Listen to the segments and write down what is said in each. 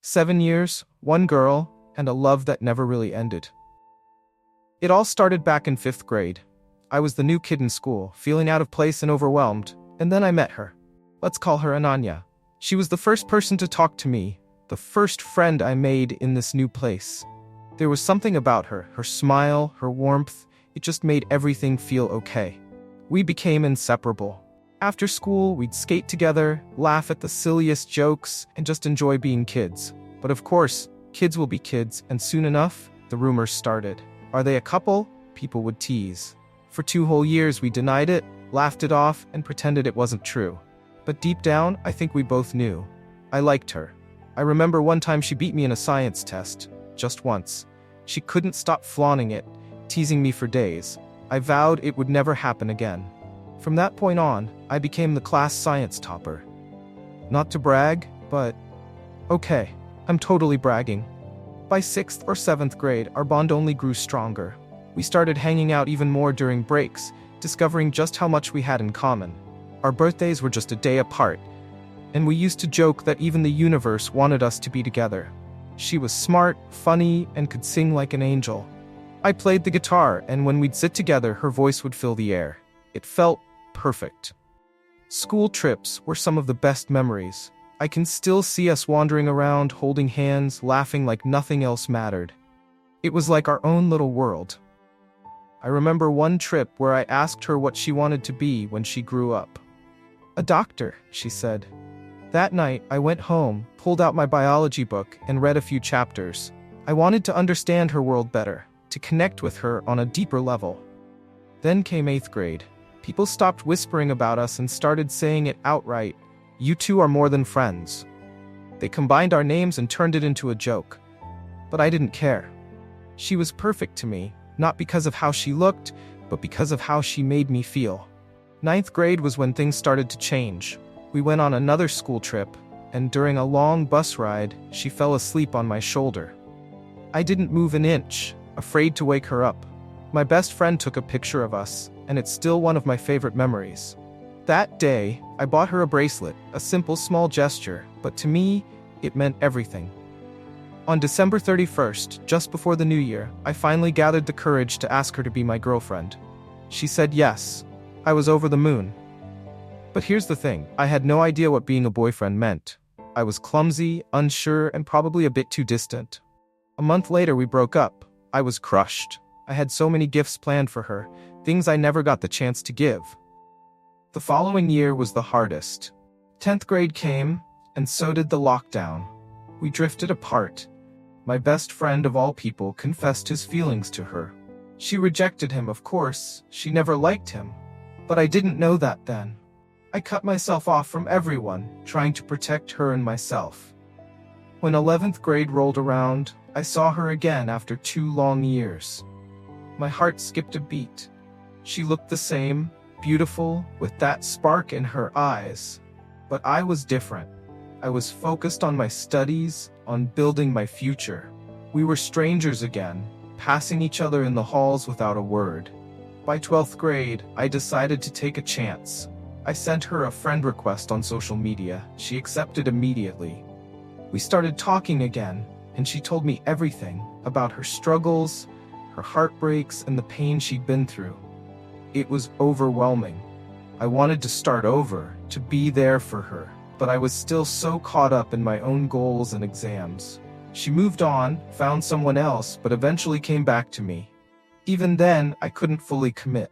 7 years, one girl, and a love that never really ended. It all started back in 5th grade. I was the new kid in school, feeling out of place and overwhelmed, and then I met her. Let's call her Ananya. She was the first person to talk to me, the first friend I made in this new place. There was something about her smile, her warmth, it just made everything feel okay. We became inseparable. After school, we'd skate together, laugh at the silliest jokes, and just enjoy being kids. But of course, kids will be kids, and soon enough, the rumors started. Are they a couple? People would tease. For 2 whole years, we denied it, laughed it off, and pretended it wasn't true. But deep down, I think we both knew. I liked her. I remember one time she beat me in a science test. Just once. She couldn't stop flaunting it, teasing me for days. I vowed it would never happen again. From that point on, I became the class science topper. Not to brag, but okay, I'm totally bragging. By 6th or 7th grade, our bond only grew stronger. We started hanging out even more during breaks, discovering just how much we had in common. Our birthdays were just a day apart, and we used to joke that even the universe wanted us to be together. She was smart, funny, and could sing like an angel. I played the guitar, and when we'd sit together, her voice would fill the air. It felt perfect. School trips were some of the best memories. I can still see us wandering around, holding hands, laughing like nothing else mattered. It was like our own little world. I remember one trip where I asked her what she wanted to be when she grew up. A doctor, she said. That night, I went home, pulled out my biology book, and read a few chapters. I wanted to understand her world better, to connect with her on a deeper level. Then came 8th grade. People stopped whispering about us and started saying it outright. You two are more than friends. They combined our names and turned it into a joke. But I didn't care. She was perfect to me, not because of how she looked, but because of how she made me feel. 9th grade was when things started to change. We went on another school trip, and during a long bus ride, she fell asleep on my shoulder. I didn't move an inch, afraid to wake her up. My best friend took a picture of us, and it's still one of my favorite memories. That day, I bought her a bracelet, a simple small gesture, but to me, it meant everything. On December 31st, just before the new year, I finally gathered the courage to ask her to be my girlfriend. She said yes. I was over the moon. But here's the thing, I had no idea what being a boyfriend meant. I was clumsy, unsure, and probably a bit too distant. A month later, we broke up. I was crushed. I had so many gifts planned for her, things I never got the chance to give. The following year was the hardest. 10th grade came, and so did the lockdown. We drifted apart. My best friend of all people confessed his feelings to her. She rejected him, of course. She never liked him. But I didn't know that then. I cut myself off from everyone, trying to protect her and myself. When 11th grade rolled around, I saw her again after 2 long years. My heart skipped a beat. She looked the same, beautiful, with that spark in her eyes. But I was different. I was focused on my studies, on building my future. We were strangers again, passing each other in the halls without a word. By 12th grade, I decided to take a chance. I sent her a friend request on social media. She accepted immediately. We started talking again, and she told me everything about her struggles, her heartbreaks, and the pain she'd been through. It was overwhelming. I wanted to start over, to be there for her, but I was still so caught up in my own goals and exams. She moved on, found someone else, but eventually came back to me. Even then, I couldn't fully commit.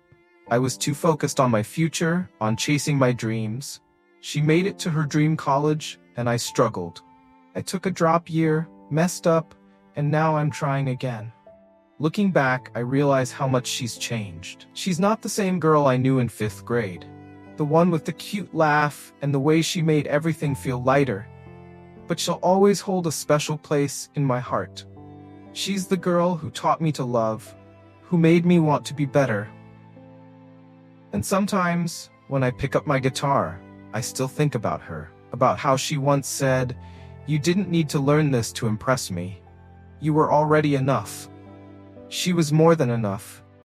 I was too focused on my future, on chasing my dreams. She made it to her dream college, and I struggled. I took a drop year, messed up, and now I'm trying again. Looking back, I realize how much she's changed. She's not the same girl I knew in 5th grade. The one with the cute laugh and the way she made everything feel lighter. But she'll always hold a special place in my heart. She's the girl who taught me to love, who made me want to be better. And sometimes, when I pick up my guitar, I still think about her, about how she once said, "You didn't need to learn this to impress me. You were already enough." She was more than enough.